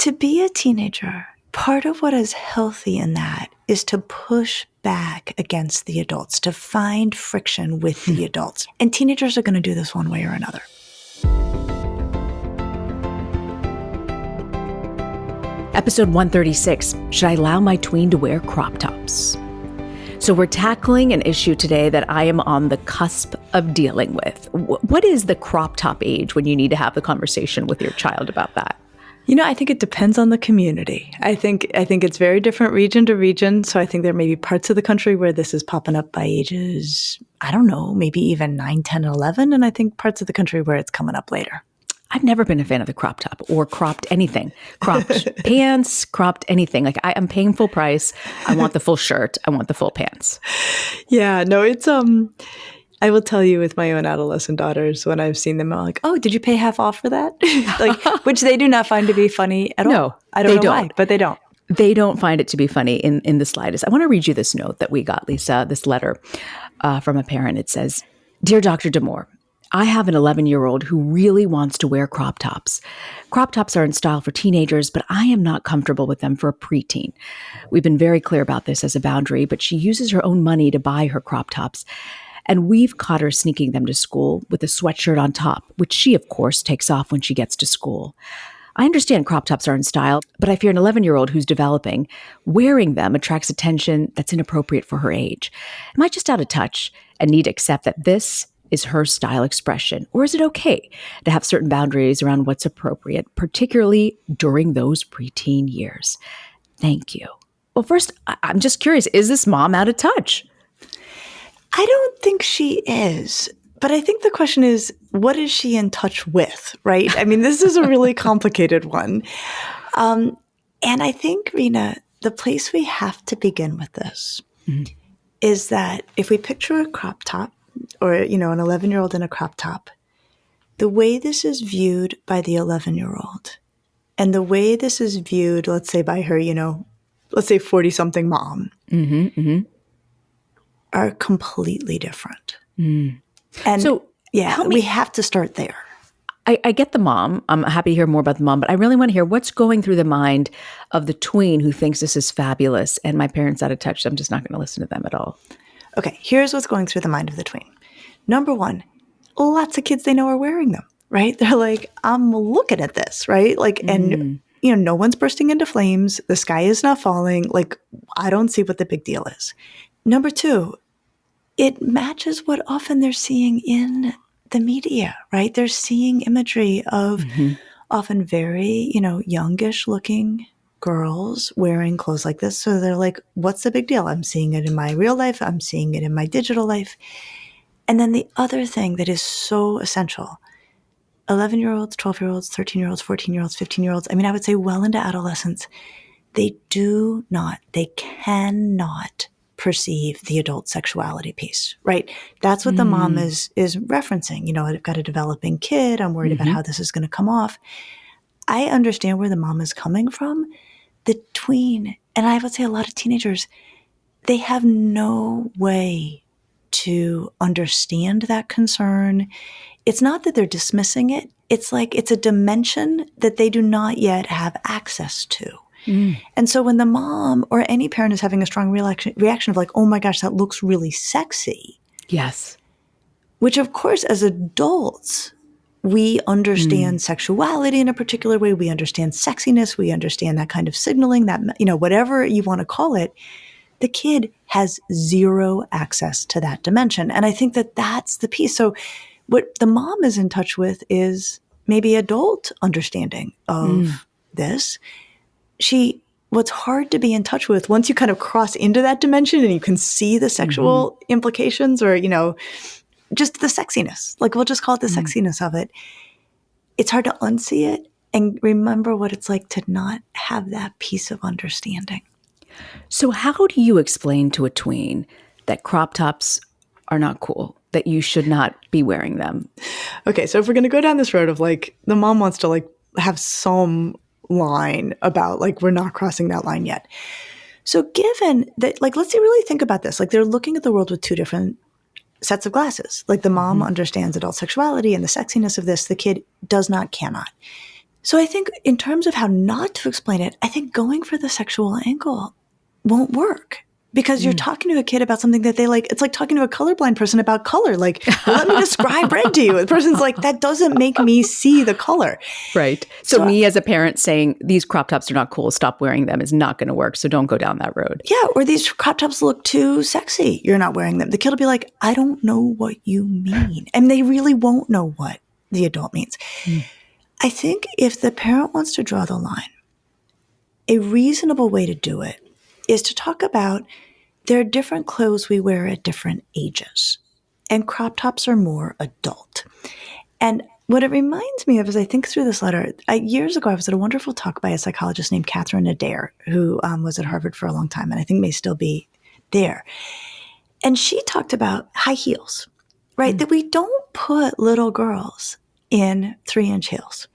To be a teenager, part of what is healthy in that is to push back against the adults, to find friction with the adults. And teenagers are going to do this one way or another. Episode 136, should I allow my tween to wear crop tops? So we're tackling an issue today that I am on the cusp of dealing with. What is the crop top age when you need to have the conversation with your child about that? I think it depends on the community. I think it's very different region to region. So I think there may be parts of the country where this is popping up by ages, I don't know, maybe even 9, 10, 11. And I think parts of the country where it's coming up later. I've never been a fan of the crop top or cropped anything. Cropped pants, cropped anything. Like I'm paying full price. I want the full shirt. I want the full pants. Yeah, no, it's, I will tell you with my own adolescent daughters, when I've seen them, I'm like, oh, did you pay half off for that? Which they do not find to be funny at all. No, I don't know why, but they don't. They don't find it to be funny in the slightest. I want to read you this note that we got, Lisa, this letter from a parent. It says, Dear Dr. Damore, I have an 11-year-old who really wants to wear crop tops. Crop tops are in style for teenagers, but I am not comfortable with them for a preteen. We've been very clear about this as a boundary, but she uses her own money to buy her crop tops. And we've caught her sneaking them to school with a sweatshirt on top, which she, of course, takes off when she gets to school. I understand crop tops are in style, but I fear an 11-year-old who's developing, wearing them attracts attention that's inappropriate for her age. Am I just out of touch and need to accept that this is her style expression? Or is it okay to have certain boundaries around what's appropriate, particularly during those preteen years? Thank you. Well, first, I'm just curious, is this mom out of touch? I don't think she is. But I think the question is, what is she in touch with, right? I mean, this is a really complicated one. And I think, Reena, the place we have to begin with this is that if we picture a crop top, or, an 11-year-old in a crop top, the way this is viewed by the 11-year-old and the way this is viewed, let's say by her, let's say 40-something mom, are completely different. And so, we have to start there. I get the mom. I'm happy to hear more about the mom, but I really want to hear what's going through the mind of the tween who thinks this is fabulous and my parents out of touch. So I'm just not going to listen to them at all. Okay, here's what's going through the mind of the tween. Number one, lots of kids they know are wearing them, right? They're like, I'm looking at this, right? And no one's bursting into flames. The sky is not falling. I don't see what the big deal is. Number two, it matches what often they're seeing in the media, right? They're seeing imagery of often very, youngish looking girls wearing clothes like this. So they're like, what's the big deal? I'm seeing it in my real life. I'm seeing it in my digital life. And then the other thing that is so essential, 11-year-olds, 12-year-olds, 13-year-olds, 14-year-olds, 15-year-olds, I would say well into adolescence, they cannot perceive the adult sexuality piece, right? That's what the mom is referencing. I've got a developing kid. I'm worried about how this is going to come off. I understand where the mom is coming from. The tween, and I would say a lot of teenagers, they have no way to understand that concern. It's not that they're dismissing it. It's like it's a dimension that they do not yet have access to. And so when the mom or any parent is having a strong reaction of like, oh my gosh, that looks really sexy. Yes. Which of course, as adults, we understand sexuality in a particular way. We understand sexiness. We understand that kind of signaling, that, whatever you want to call it. The kid has zero access to that dimension. And I think that that's the piece. So what the mom is in touch with is maybe adult understanding of this. What's hard to be in touch with once you kind of cross into that dimension and you can see the sexual implications or, just the sexiness, we'll just call it the sexiness of it. It's hard to unsee it and remember what it's like to not have that piece of understanding. So how do you explain to a tween that crop tops are not cool, that you should not be wearing them? Okay, so if we're going to go down this road of the mom wants to have some line about we're not crossing that line yet. So given that, let's really think about this. They're looking at the world with two different sets of glasses. The mom understands adult sexuality and the sexiness of this. The kid cannot. So I think in terms of how not to explain it, I think going for the sexual angle won't work because you're talking to a kid about something that they like. It's like talking to a colorblind person about color. Like, let me describe red to you. The person's like, that doesn't make me see the color. Right. So me as a parent saying these crop tops are not cool, stop wearing them is not going to work. So don't go down that road. Yeah. Or these crop tops look too sexy. You're not wearing them. The kid will be like, I don't know what you mean. And they really won't know what the adult means. I think if the parent wants to draw the line, a reasonable way to do it is to talk about there are different clothes we wear at different ages, and crop tops are more adult. And what it reminds me of as I think through this letter, years ago I was at a wonderful talk by a psychologist named Catherine Adair, who was at Harvard for a long time and I think may still be there. And she talked about high heels, right? That we don't put little girls in 3-inch heels.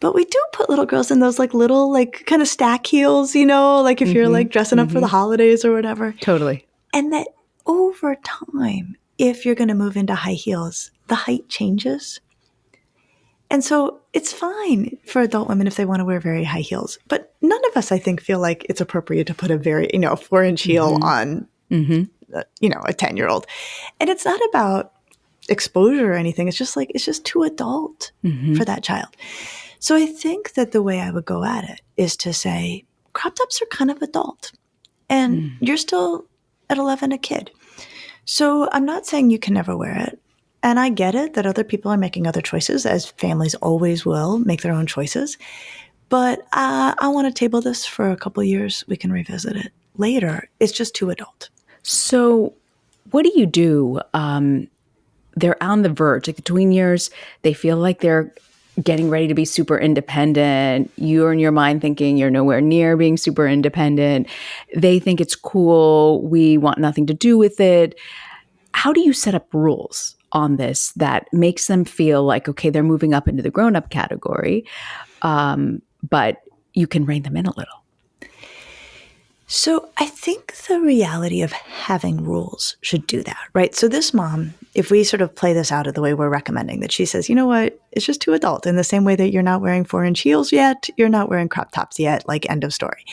But we do put little girls in those like little like kind of stack heels, you know, like if you're like dressing up for the holidays or whatever. Totally. And that over time, if you're going to move into high heels, the height changes. And so it's fine for adult women if they want to wear very high heels. But none of us, I think, feel like it's appropriate to put a very, 4-inch heel on, a 10-year-old. And it's not about exposure or anything. It's just like, it's just too adult for that child. So I think that the way I would go at it is to say, crop tops are kind of adult and you're still at 11 a kid. So I'm not saying you can never wear it. And I get it that other people are making other choices, as families always will make their own choices. But I want to table this for a couple of years. We can revisit it later. It's just too adult. So what do you do? They're on the verge, like the tween years, they feel like they're getting ready to be super independent. You're in your mind thinking you're nowhere near being super independent. They think it's cool. We want nothing to do with it. How do you set up rules on this that makes them feel like, okay, they're moving up into the grown-up category, but you can rein them in a little? So I think the reality of having rules should do that, right? So this mom, if we sort of play this out of the way we're recommending, that she says, you know what, it's just too adult. In the same way that you're not wearing 4-inch heels yet, you're not wearing crop tops yet, like end of story.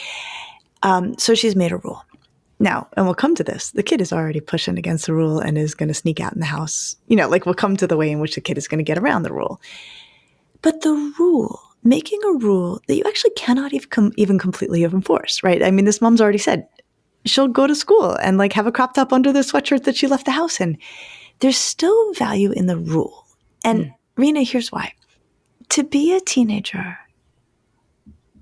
So she's made a rule. Now, and we'll come to this, the kid is already pushing against the rule and is going to sneak out in the house. We'll come to the way in which the kid is going to get around the rule. But the rule, making a rule that you actually cannot even completely enforce, right? I mean, this mom's already said she'll go to school and like have a crop top under the sweatshirt that she left the house in. There's still value in the rule. And Reena, here's why. To be a teenager,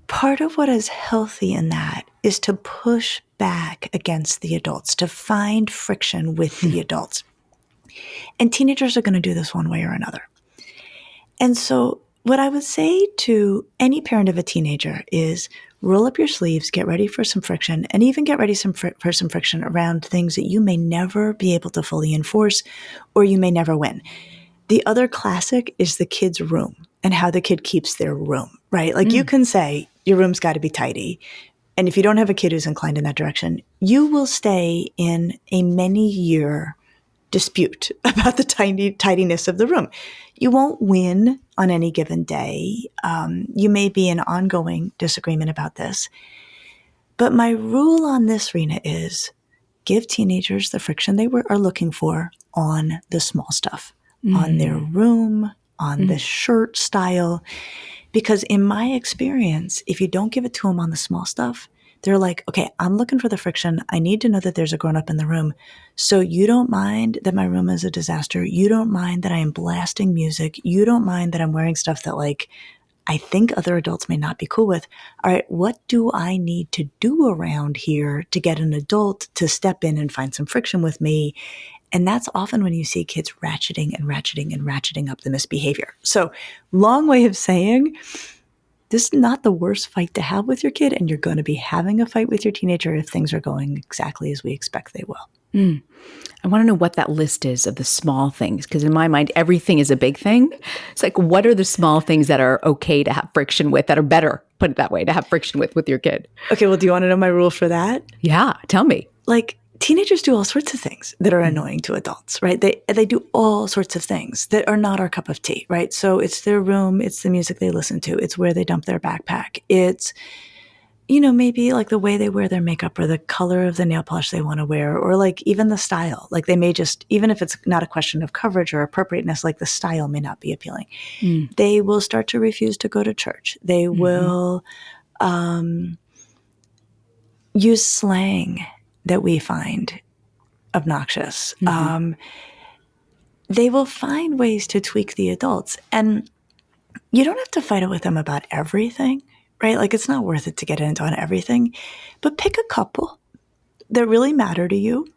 part of what is healthy in that is to push back against the adults, to find friction with the adults. And teenagers are going to do this one way or another. And so what I would say to any parent of a teenager is roll up your sleeves, get ready for some friction, and even get ready for some friction around things that you may never be able to fully enforce or you may never win. The other classic is the kid's room and how the kid keeps their room, right? Like you can say your room's got to be tidy. And if you don't have a kid who's inclined in that direction, you will stay in a many-year dispute about the tidiness of the room. You won't win on any given day. You may be in ongoing disagreement about this. But my rule on this, Reena, is give teenagers the friction they are looking for on the small stuff, on their room, on the shirt style. Because in my experience, if you don't give it to them on the small stuff, they're like, okay, I'm looking for the friction. I need to know that there's a grown-up in the room. So you don't mind that my room is a disaster. You don't mind that I am blasting music. You don't mind that I'm wearing stuff that like I think other adults may not be cool with. All right, what do I need to do around here to get an adult to step in and find some friction with me? And that's often when you see kids ratcheting and ratcheting and ratcheting up the misbehavior. So long way of saying, this is not the worst fight to have with your kid, and you're going to be having a fight with your teenager if things are going exactly as we expect they will. I want to know what that list is of the small things, because in my mind, everything is a big thing. It's like, what are the small things that are okay to have friction with, that are better, put it that way, to have friction with your kid? Okay, well, do you want to know my rule for that? Yeah, tell me. Like, teenagers do all sorts of things that are annoying to adults, right? They do all sorts of things that are not our cup of tea, right? So it's their room, it's the music they listen to, it's where they dump their backpack, it's, maybe like the way they wear their makeup or the color of the nail polish they want to wear, or like even the style. Like they may just, even if it's not a question of coverage or appropriateness, like the style may not be appealing. They will start to refuse to go to church. They will use slang that we find obnoxious. They will find ways to tweak the adults. And you don't have to fight it with them about everything, right? Like it's not worth it to get into on everything, but pick a couple that really matter to you.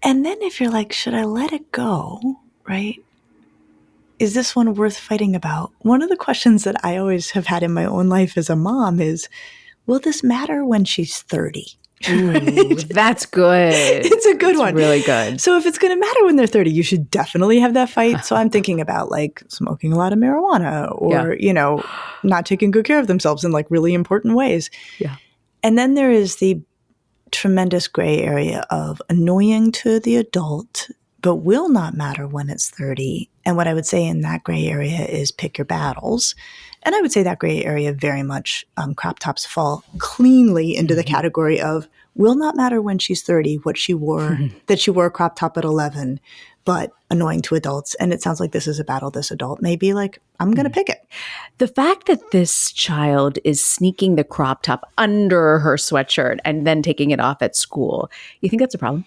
And then if you're like, should I let it go, right? Is this one worth fighting about? One of the questions that I always have had in my own life as a mom is, will this matter when she's 30? Ooh, that's good. It's a good one. Really good. So if it's going to matter when they're 30, you should definitely have that fight. So I'm thinking about like smoking a lot of marijuana or, not taking good care of themselves in like really important ways. Yeah. And then there is the tremendous gray area of annoying to the adult, but will not matter when it's 30. And what I would say in that gray area is pick your battles. And I would say that gray area very much, crop tops fall cleanly into the category of will not matter when she's 30, what she wore, that she wore a crop top at 11, but annoying to adults. And it sounds like this is a battle this adult may be like, I'm going to pick it. The fact that this child is sneaking the crop top under her sweatshirt and then taking it off at school, you think that's a problem?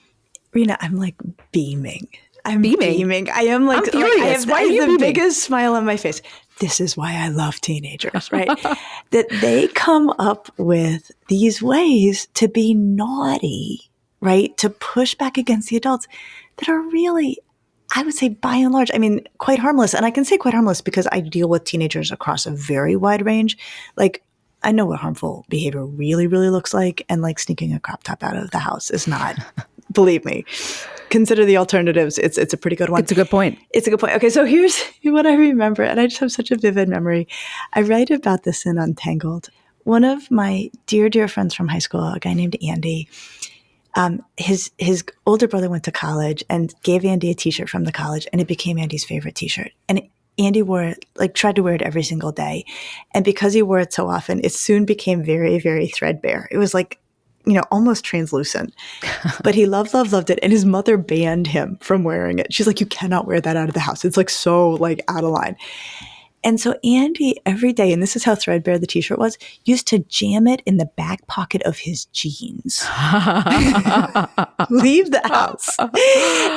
Reena, I'm like beaming. I'm beaming. I am like, I'm furious. I have the biggest smile on my face. This is why I love teenagers, right? That they come up with these ways to be naughty, right? To push back against the adults that are really, I would say by and large, quite harmless. And I can say quite harmless because I deal with teenagers across a very wide range. Like, I know what harmful behavior really, really looks like. And like sneaking a crop top out of the house is not, believe me. Consider the alternatives. It's a pretty good one. It's a good point. It's a good point. Okay, so here's what I remember, and I just have such a vivid memory. I write about this in Untangled. One of my dear, dear friends from high school, a guy named Andy, his older brother went to college and gave Andy a T-shirt from the college, and it became Andy's favorite T-shirt. And Andy wore it, like tried to wear it every single day. And because he wore it so often, it soon became very, very threadbare. It was like, almost translucent, but he loved it. And his mother banned him from wearing it. She's like, you cannot wear that out of the house. It's like so like out of line. And so Andy every day, and this is how threadbare the T-shirt was, used to jam it in the back pocket of his jeans. Leave the house.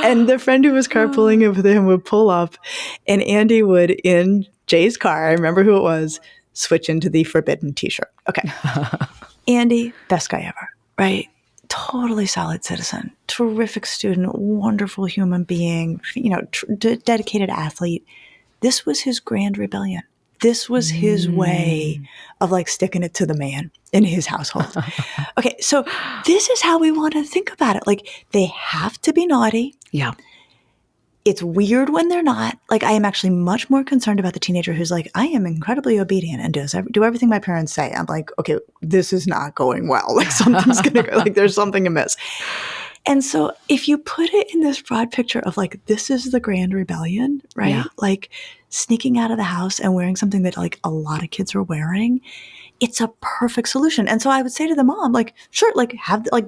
And the friend who was carpooling with him would pull up and Andy would, in Jay's car, I remember who it was, switch into the forbidden T-shirt. Okay. Andy, best guy ever, right? Totally solid citizen, terrific student, wonderful human being, dedicated athlete. This was his grand rebellion. This was his way of like sticking it to the man in his household. Okay, so this is how we want to think about it. Like they have to be naughty. Yeah. It's weird when they're not. Like I am actually much more concerned about the teenager who's like, I am incredibly obedient and do everything my parents say. I'm like, okay, this is not going well. Like something's going to go, like there's something amiss. And so if you put it in this broad picture of like, this is the grand rebellion, right? Yeah. Like sneaking out of the house and wearing something that like a lot of kids are wearing, it's a perfect solution. And so I would say to the mom, like, sure, like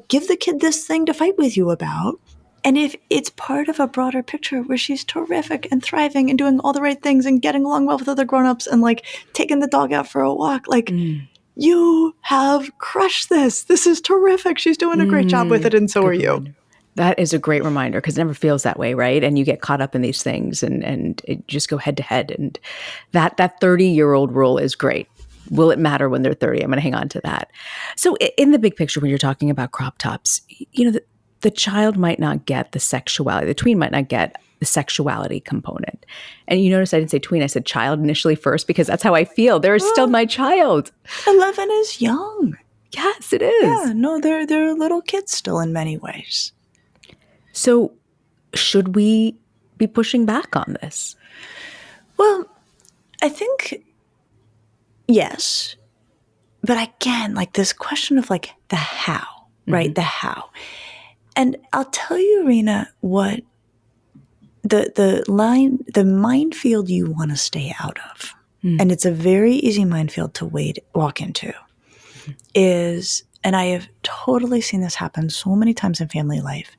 give the kid this thing to fight with you about. And if it's part of a broader picture where she's terrific and thriving and doing all the right things and getting along well with other grownups and like taking the dog out for a walk, like you have crushed this. This is terrific. She's doing a great job with it. And so are you. That is a great reminder because it never feels that way, right? And you get caught up in these things and it just go head to head. And that 30-year-old rule is great. Will it matter when they're 30? I'm going to hang on to that. So in the big picture, when you're talking about crop tops, the child might not get the sexuality. The tween might not get the sexuality component. And you notice I didn't say tween. I said child initially first because that's how I feel. They're still my child. 11 is young. Yes, it is. Yeah, no, they're little kids still in many ways. So should we be pushing back on this? Well, I think yes. But again, like this question of like the how. right? The how. And I'll tell you, Reena, what the minefield you want to stay out of, and it's a very easy minefield to walk into, is, and I have totally seen this happen so many times in family life,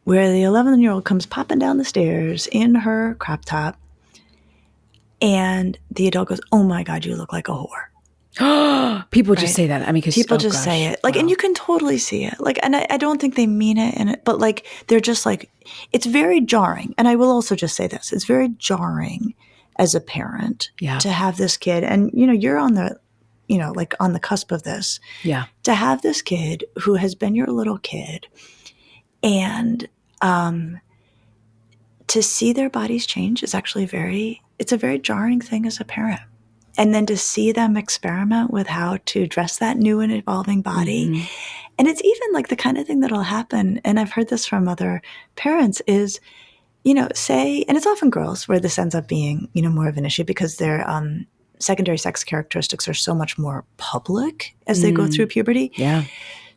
where the 11-year-old comes popping down the stairs in her crop top, and the adult goes, "Oh my God, you look like a whore." People just say that. I mean, because people just say it, like, and you can totally see it, like, and I don't think they mean it, but like, they're just like, it's very jarring. And I will also just say this: it's very jarring as a parent to have this kid, and you're on the, like on the cusp of this, to have this kid who has been your little kid, and to see their bodies change is actually it's a very jarring thing as a parent. And then to see them experiment with how to dress that new and evolving body. And it's even like the kind of thing that'll happen, and I've heard this from other parents, is, say, and it's often girls where this ends up being, more of an issue because their secondary sex characteristics are so much more public as they go through puberty. Yeah.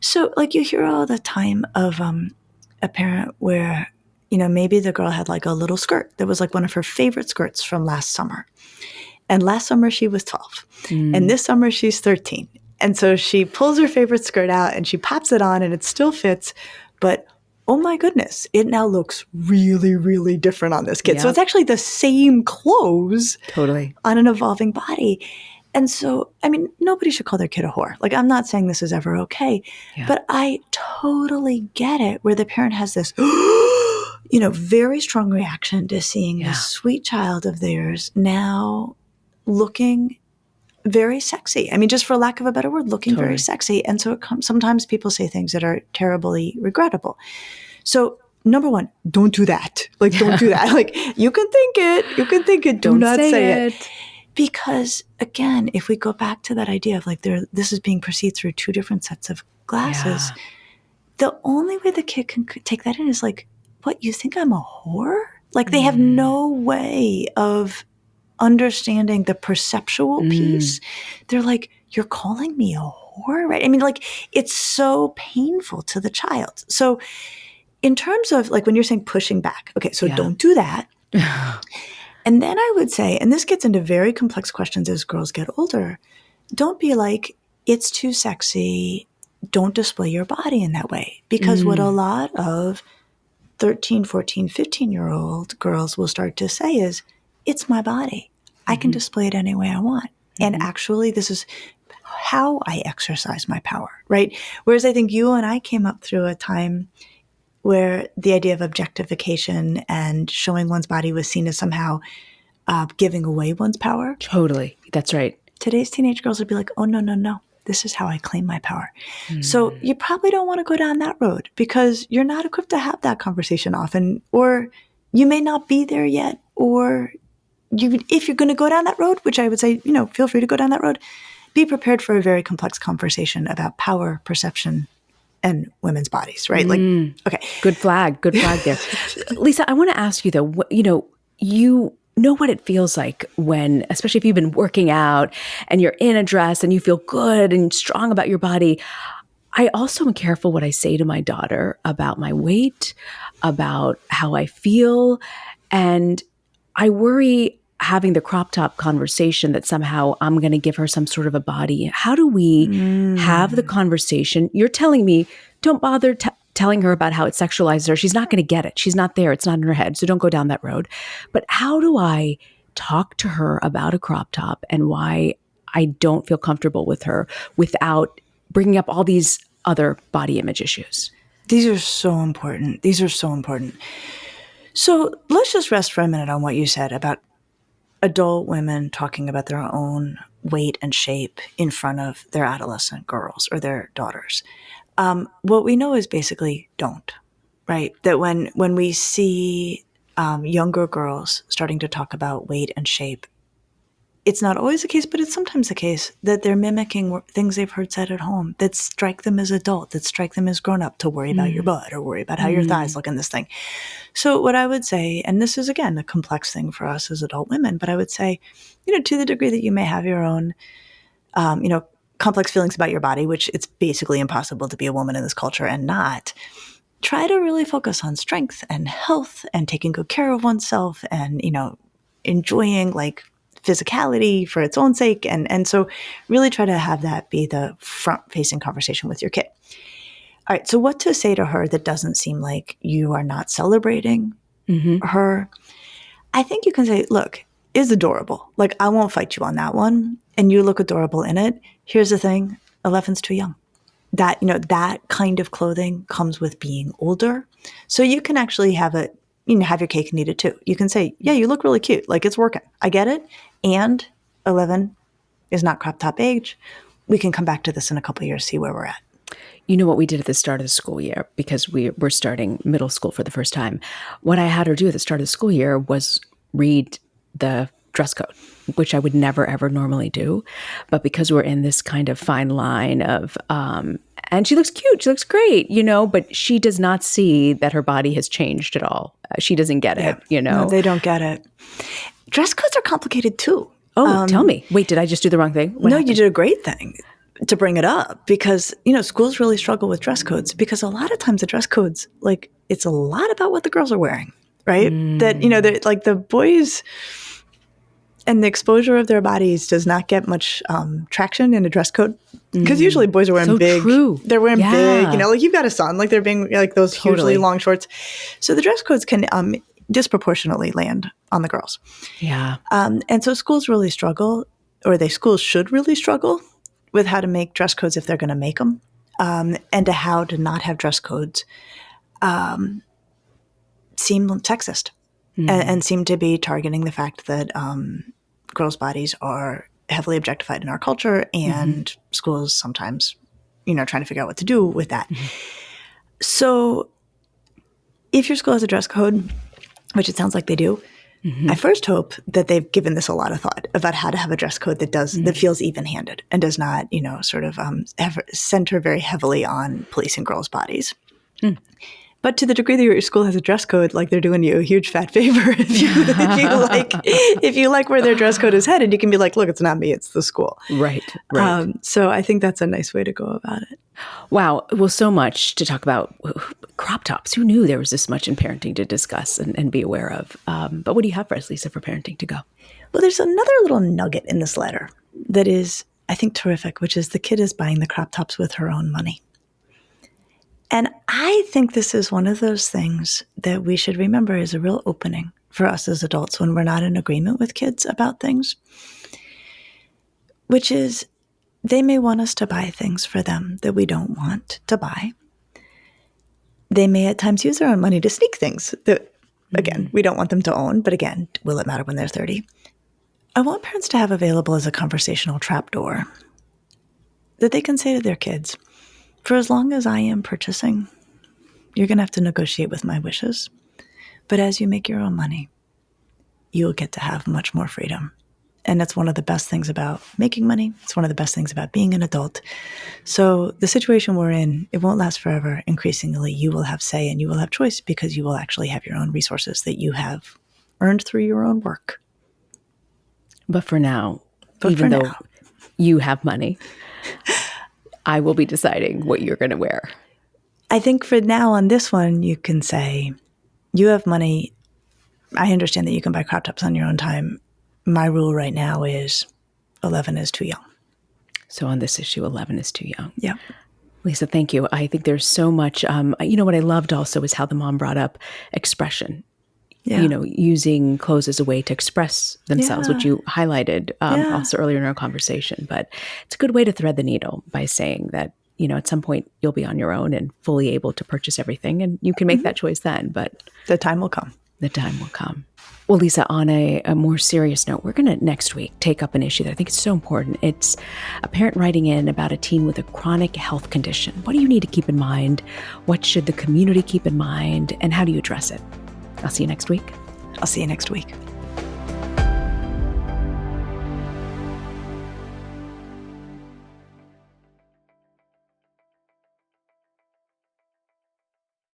So like you hear all the time of a parent where, maybe the girl had like a little skirt that was like one of her favorite skirts from last summer. And last summer she was 12. And this summer she's 13. And so she pulls her favorite skirt out and she pops it on and it still fits. But oh my goodness, it now looks really, really different on this kid. So it's actually the same clothes on an evolving body. And so, I mean, nobody should call their kid a whore. Like, I'm not saying this is ever okay. But I totally get it where the parent has this very strong reaction to seeing this sweet child of theirs now looking very sexy. I mean, just for lack of a better word, looking very sexy. And so sometimes people say things that are terribly regrettable. So number one, don't do that. Like, don't do that. Like, you can think it. Do not say it. Because again, if we go back to that idea of like this is being perceived through two different sets of glasses, the only way the kid can take that in is like, what, you think I'm a whore? Like, they have no way of understanding the perceptual piece. They're like, you're calling me a whore, right? I mean, like, it's so painful to the child. So in terms of like when you're saying pushing back, okay, so don't do that. And then I would say, and this gets into very complex questions as girls get older, don't be like, it's too sexy, don't display your body in that way. Because what a lot of 13, 14, 15-year-old girls will start to say is, it's my body. I can display it any way I want. And actually, this is how I exercise my power, right? Whereas I think you and I came up through a time where the idea of objectification and showing one's body was seen as somehow giving away one's power. Totally. That's right. Today's teenage girls would be like, oh, no. This is how I claim my power. So you probably don't want to go down that road because you're not equipped to have that conversation often, or you may not be there yet, or if you're going to go down that road, which I would say, feel free to go down that road, be prepared for a very complex conversation about power, perception, and women's bodies, right? Like, okay. Good flag there. Lisa, I want to ask you though, you know what it feels like when, especially if you've been working out and you're in a dress and you feel good and strong about your body. I also am careful what I say to my daughter about my weight, about how I feel. And I worry having the crop top conversation that somehow I'm going to give her some sort of a body. How do we have the conversation? You're telling me, don't bother telling her about how it sexualizes her. She's not going to get it. She's not there. It's not in her head. So don't go down that road. But how do I talk to her about a crop top and why I don't feel comfortable with her without bringing up all these other body image issues? These are so important. So let's just rest for a minute on what you said about adult women talking about their own weight and shape in front of their adolescent girls or their daughters. What we know is basically don't, right? That when we see younger girls starting to talk about weight and shape, it's not always the case, but it's sometimes the case that they're mimicking things they've heard said at home that strike them as adult, that strike them as grown up, to worry about your butt or worry about how your thighs look in this thing. So what I would say, and this is again a complex thing for us as adult women, but I would say, to the degree that you may have your own, complex feelings about your body, which it's basically impossible to be a woman in this culture and not, try to really focus on strength and health and taking good care of oneself and, enjoying like physicality for its own sake. And so really try to have that be the front-facing conversation with your kid. All right, so what to say to her that doesn't seem like you are not celebrating her? I think you can say, look, it's adorable. Like, I won't fight you on that one. And you look adorable in it. Here's the thing, 11's too young. That, that kind of clothing comes with being older. So you can actually have it, have your cake and eat it too. You can say, yeah, you look really cute. Like, it's working. I get it. And 11 is not crop top age. We can come back to this in a couple of years, see where we're at. You know what we did at the start of the school year, because we're starting middle school for the first time. What I had her do at the start of the school year was read the dress code, which I would never, ever normally do. But because we're in this kind of fine line of, and she looks cute, she looks great, but she does not see that her body has changed at all. She doesn't get it, No, they don't get it. Dress codes are complicated too. Oh, tell me. Wait, did I just do the wrong thing? What happened? You did a great thing to bring it up, because, schools really struggle with dress codes, because a lot of times the dress codes, like, it's a lot about what the girls are wearing, right? That, like the boys and the exposure of their bodies does not get much traction in a dress code, because usually boys are wearing so big. True. They're wearing big, like you've got a son, like they're being like those hugely long shorts. So the dress codes can disproportionately land on the girls. Yeah. And so schools really struggle, or schools should really struggle with how to make dress codes if they're going to make them, and to how to not have dress codes seem sexist and seem to be targeting the fact that girls' bodies are heavily objectified in our culture, and schools sometimes, trying to figure out what to do with that. So if your school has a dress code, which it sounds like they do, I first hope that they've given this a lot of thought about how to have a dress code that that feels even-handed and does not, center very heavily on policing girls' bodies. But to the degree that your school has a dress code, like, they're doing you a huge fat favor. If you like where their dress code is headed, you can be like, look, it's not me, it's the school. Right. So I think that's a nice way to go about it. Wow. Well, so much to talk about. Crop tops. Who knew there was this much in parenting to discuss and be aware of? But what do you have for us, Lisa, for parenting to go? Well, there's another little nugget in this letter that is, I think, terrific, which is the kid is buying the crop tops with her own money. And I think this is one of those things that we should remember is a real opening for us as adults when we're not in agreement with kids about things, which is they may want us to buy things for them that we don't want to buy. They may at times use their own money to sneak things that, again, we don't want them to own. But again, will it matter when they're 30? I want parents to have available as a conversational trapdoor that they can say to their kids, for as long as I am purchasing, you're going to have to negotiate with my wishes. But as you make your own money, you'll get to have much more freedom. And that's one of the best things about making money. It's one of the best things about being an adult. So the situation we're in, it won't last forever. Increasingly, you will have say and you will have choice because you will actually have your own resources that you have earned through your own work. But for now, even though you have money, I will be deciding what you're going to wear. I think for now on this one, you can say, you have money. I understand that you can buy crop tops on your own time. My rule right now is 11 is too young. So on this issue, 11 is too young. Yeah. Lisa, thank you. I think there's so much. What I loved also is how the mom brought up expression. Yeah. Using clothes as a way to express themselves, which you highlighted also earlier in our conversation. But it's a good way to thread the needle by saying that, at some point you'll be on your own and fully able to purchase everything. And you can make that choice then, but the time will come. The time will come. Well, Lisa, on a more serious note, we're going to next week take up an issue that I think is so important. It's a parent writing in about a teen with a chronic health condition. What do you need to keep in mind? What should the community keep in mind? And how do you address it? I'll see you next week. I'll see you next week.